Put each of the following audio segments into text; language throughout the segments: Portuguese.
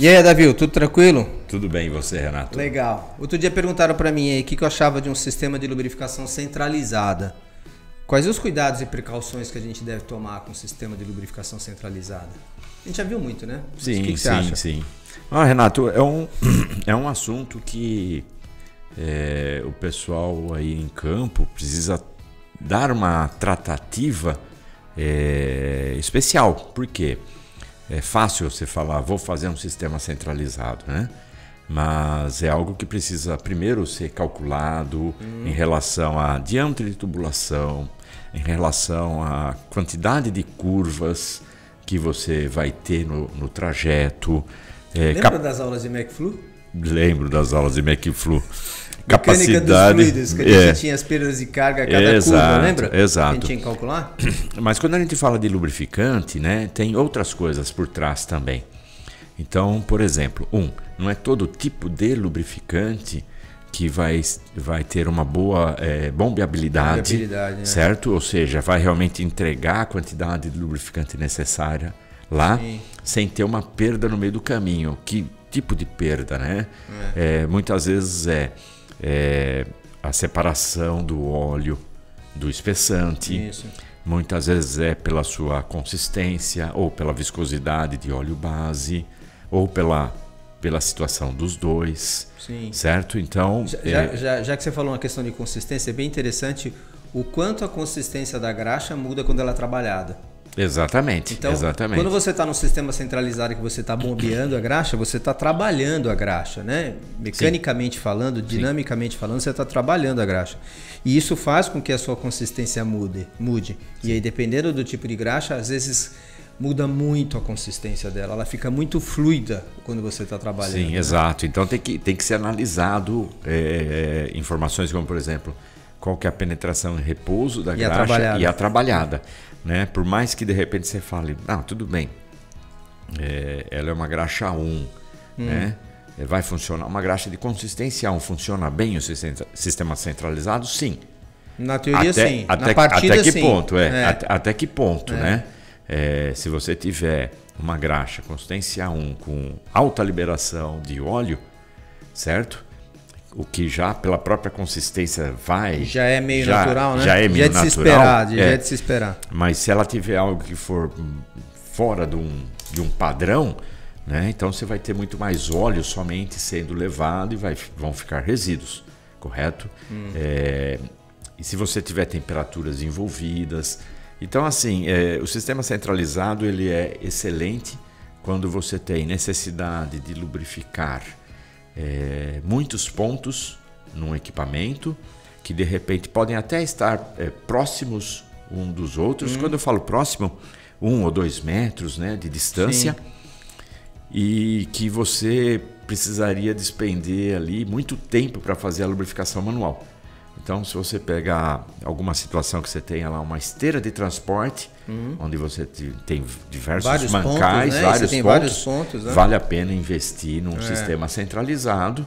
E aí, Davi, tudo tranquilo? Tudo bem, e você, Renato? Legal. Outro dia perguntaram para mim aí o que eu achava de um sistema de lubrificação centralizada. Quais os cuidados e precauções que a gente deve tomar com um sistema de lubrificação centralizada? A gente já viu muito, né? Mas Sim, o que você acha? sim. Renato, é um assunto que o pessoal aí em campo precisa dar uma tratativa especial. Por quê? É fácil você falar, vou fazer um sistema centralizado, né? Mas é algo que precisa primeiro ser calculado em relação a diâmetro de tubulação, em relação à quantidade de curvas que você vai ter no trajeto. Lembra das aulas de McFlu? Lembro das aulas de McFlu. Mecânica dos fluidos, que a gente tinha as perdas de carga a cada curva, lembra? Exato. A gente tinha que calcular? Mas quando a gente fala de lubrificante, né, tem outras coisas por trás também. Então, por exemplo, não é todo tipo de lubrificante que vai ter uma boa bombeabilidade, né? Certo? Ou seja, vai realmente entregar a quantidade de lubrificante necessária lá, sim, sem ter uma perda no meio do caminho. Que tipo de perda, né? Muitas vezes a separação do óleo do espessante. Isso. Muitas vezes é pela sua consistência ou pela viscosidade de óleo base ou pela situação dos dois. Sim. Certo? Então... Já que você falou uma questão de consistência, é bem interessante o quanto a consistência da graxa muda quando ela é trabalhada. Exatamente. Então, exatamente. Quando você está no sistema centralizado que você está bombeando a graxa, você está trabalhando a graxa, né? Mecanicamente, sim, falando, dinamicamente, sim, falando, você está trabalhando a graxa. E isso faz com que a sua consistência mude. Sim. E aí, dependendo do tipo de graxa, às vezes muda muito a consistência dela. Ela fica muito fluida quando você está trabalhando. Sim, né? Exato. Então tem que ser analisado informações como, por exemplo, qual que é a penetração em repouso da graxa e a trabalhada. Né? Por mais que de repente você fale, tudo bem, ela é uma graxa 1, né? Vai funcionar, uma graxa de consistência 1, funciona bem o sistema centralizado? Sim. Na teoria, sim. Na partida, até que sim. Ponto, até que ponto, né? Se você tiver uma graxa consistência 1 com alta liberação de óleo, certo? O que já pela própria consistência vai... Já é meio natural, né? Já é meio natural. Já é de se esperar. Mas se ela tiver algo que for fora de um padrão, né? Então você vai ter muito mais óleo somente sendo levado e vão ficar resíduos, correto? E se você tiver temperaturas envolvidas... Então, assim, o sistema centralizado ele é excelente quando você tem necessidade de lubrificar muitos pontos num equipamento que de repente podem até estar próximos um dos outros. Quando eu falo próximo, 1 ou 2 metros, né, de distância. Sim. E que você precisaria despender ali muito tempo para fazer a lubrificação manual. Então, se você pegar alguma situação que você tenha lá uma esteira de transporte, onde você tem diversos mancais, vários pontos, né? Vale a pena investir num sistema centralizado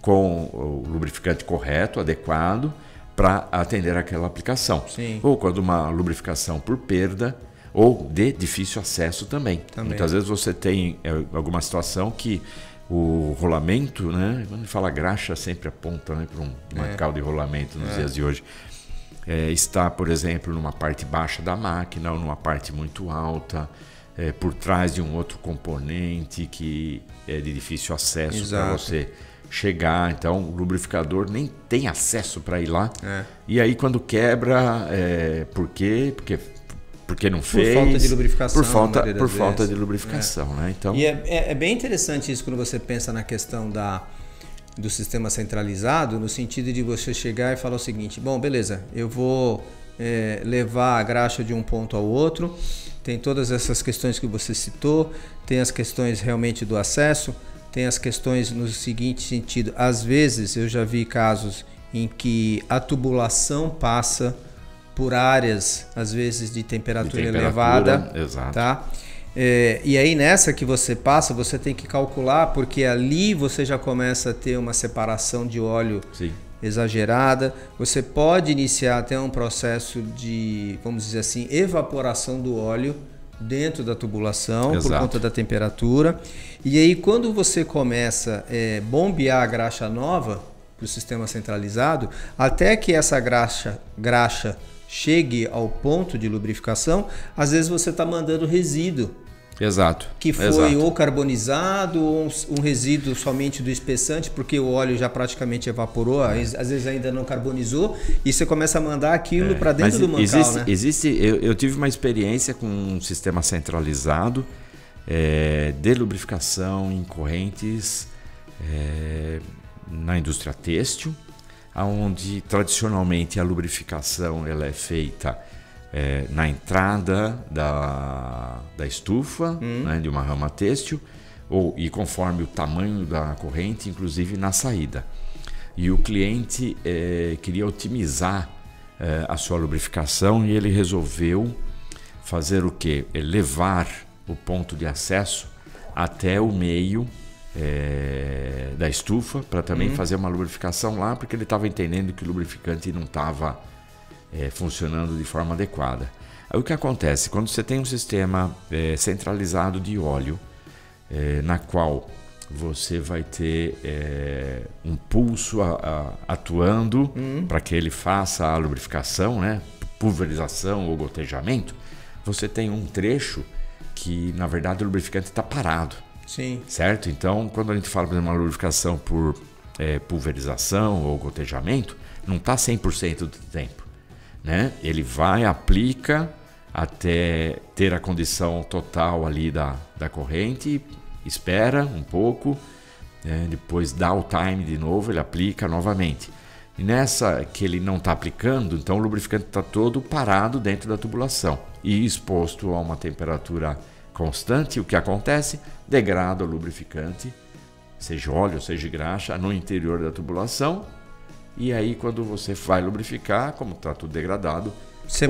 com o lubrificante correto, adequado, para atender aquela aplicação. Sim. Ou quando uma lubrificação por perda ou de difícil acesso também. Muitas vezes você tem alguma situação que o rolamento, né? Quando fala graxa, sempre aponta, né, para um mancal de rolamento nos dias de hoje. Está, por exemplo, numa parte baixa da máquina ou numa parte muito alta, por trás de um outro componente que é de difícil acesso para você chegar. Então, o lubrificador nem tem acesso para ir lá. E aí, quando quebra, por quê? Porque não fez. Por falta de lubrificação. Por falta de lubrificação, né? Então... E é bem interessante isso quando você pensa na questão do sistema centralizado, no sentido de você chegar e falar o seguinte: bom, beleza, eu vou levar a graxa de um ponto ao outro, tem todas essas questões que você citou, tem as questões realmente do acesso, tem as questões no seguinte sentido: às vezes eu já vi casos em que a tubulação passa por áreas, às vezes, de temperatura elevada. Exato. Tá? E aí nessa que você passa, você tem que calcular, porque ali você já começa a ter uma separação de óleo exagerada. Você pode iniciar até um processo de, vamos dizer assim, evaporação do óleo dentro da tubulação, Exato. por conta da temperatura. E aí, quando você começa a bombear a graxa nova para o sistema centralizado, até que essa graxa chegue ao ponto de lubrificação, às vezes você está mandando resíduo. Exato. Que foi ou carbonizado ou um resíduo somente do espessante, porque o óleo já praticamente evaporou, às vezes ainda não carbonizou, e você começa a mandar aquilo para dentro do mancal, né? Eu tive uma experiência com um sistema centralizado de lubrificação em correntes na indústria têxtil, onde tradicionalmente a lubrificação ela é feita na entrada da estufa, né, de uma rama têxtil, e conforme o tamanho da corrente, inclusive na saída. E o cliente queria otimizar a sua lubrificação e ele resolveu fazer o quê? Levar o ponto de acesso até o meio da estufa para também fazer uma lubrificação lá, porque ele estava entendendo que o lubrificante não estava funcionando de forma adequada. Aí o que acontece? Quando você tem um sistema centralizado de óleo, na qual você vai ter um pulso atuando para que ele faça a lubrificação, né? Pulverização ou gotejamento, você tem um trecho que na verdade o lubrificante está parado. Sim. Certo? Então, quando a gente fala, por exemplo, uma lubrificação por pulverização ou gotejamento, não está 100% do tempo. Né? Ele vai, aplica até ter a condição total ali da corrente, espera um pouco, depois dá o time de novo, ele aplica novamente. E nessa que ele não está aplicando, então o lubrificante está todo parado dentro da tubulação e exposto a uma temperatura constante. O que acontece? Degrada o lubrificante, seja óleo, seja graxa, no interior da tubulação. E aí, quando você vai lubrificar, como está tudo degradado, você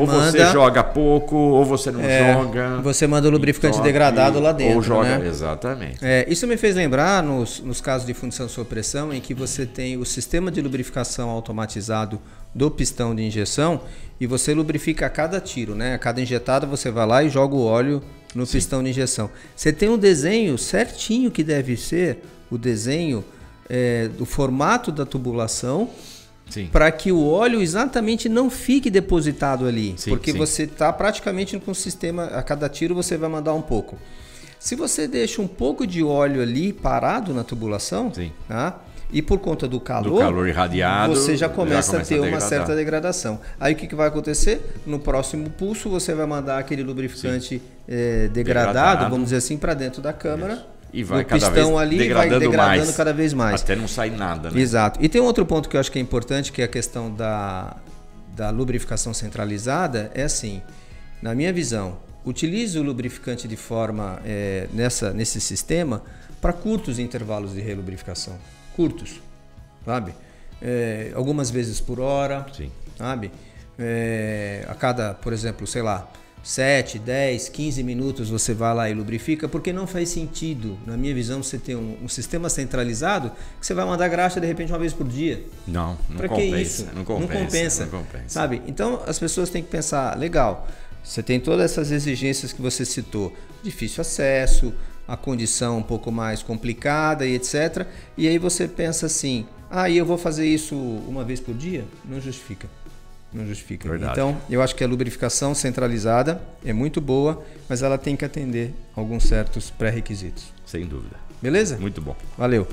joga pouco, ou você não joga. Você manda o lubrificante degradado lá dentro. Ou joga, né? Exatamente. Isso me fez lembrar nos casos de fundição sob pressão, em que você tem o sistema de lubrificação automatizado do pistão de injeção e você lubrifica a cada tiro, né? A cada injetada você vai lá e joga o óleo no pistão de injeção. Você tem um desenho certinho que deve ser o desenho do formato da tubulação, para que o óleo exatamente não fique depositado ali, porque você está praticamente com o sistema, a cada tiro você vai mandar um pouco. Se você deixa um pouco de óleo ali parado na tubulação, tá? E por conta do calor irradiado, você já começa a ter uma certa degradação. Aí o que vai acontecer? No próximo pulso você vai mandar aquele lubrificante degradado, vamos dizer assim, para dentro da câmara. Isso. E vai cada vez ali vai degradando cada vez mais. Até não sair nada, né? Exato. E tem outro ponto que eu acho que é importante, que é a questão da lubrificação centralizada. É assim, na minha visão, utilize o lubrificante de forma, nesse sistema, para curtos intervalos de relubrificação. Curtos, sabe? Algumas vezes por hora, sabe? A cada, por exemplo, sei lá, 7, 10, 15 minutos você vai lá e lubrifica, porque não faz sentido, na minha visão, você ter um sistema centralizado que você vai mandar graxa de repente uma vez por dia. Não pra compensa. Que isso? Não compensa. Sabe? Então as pessoas têm que pensar, legal, você tem todas essas exigências que você citou, difícil acesso, a condição um pouco mais complicada e etc. E aí você pensa assim, e eu vou fazer isso uma vez por dia? Não justifica. Não justifica. Verdade. Então, eu acho que a lubrificação centralizada é muito boa, mas ela tem que atender alguns certos pré-requisitos. Sem dúvida. Beleza? Muito bom. Valeu.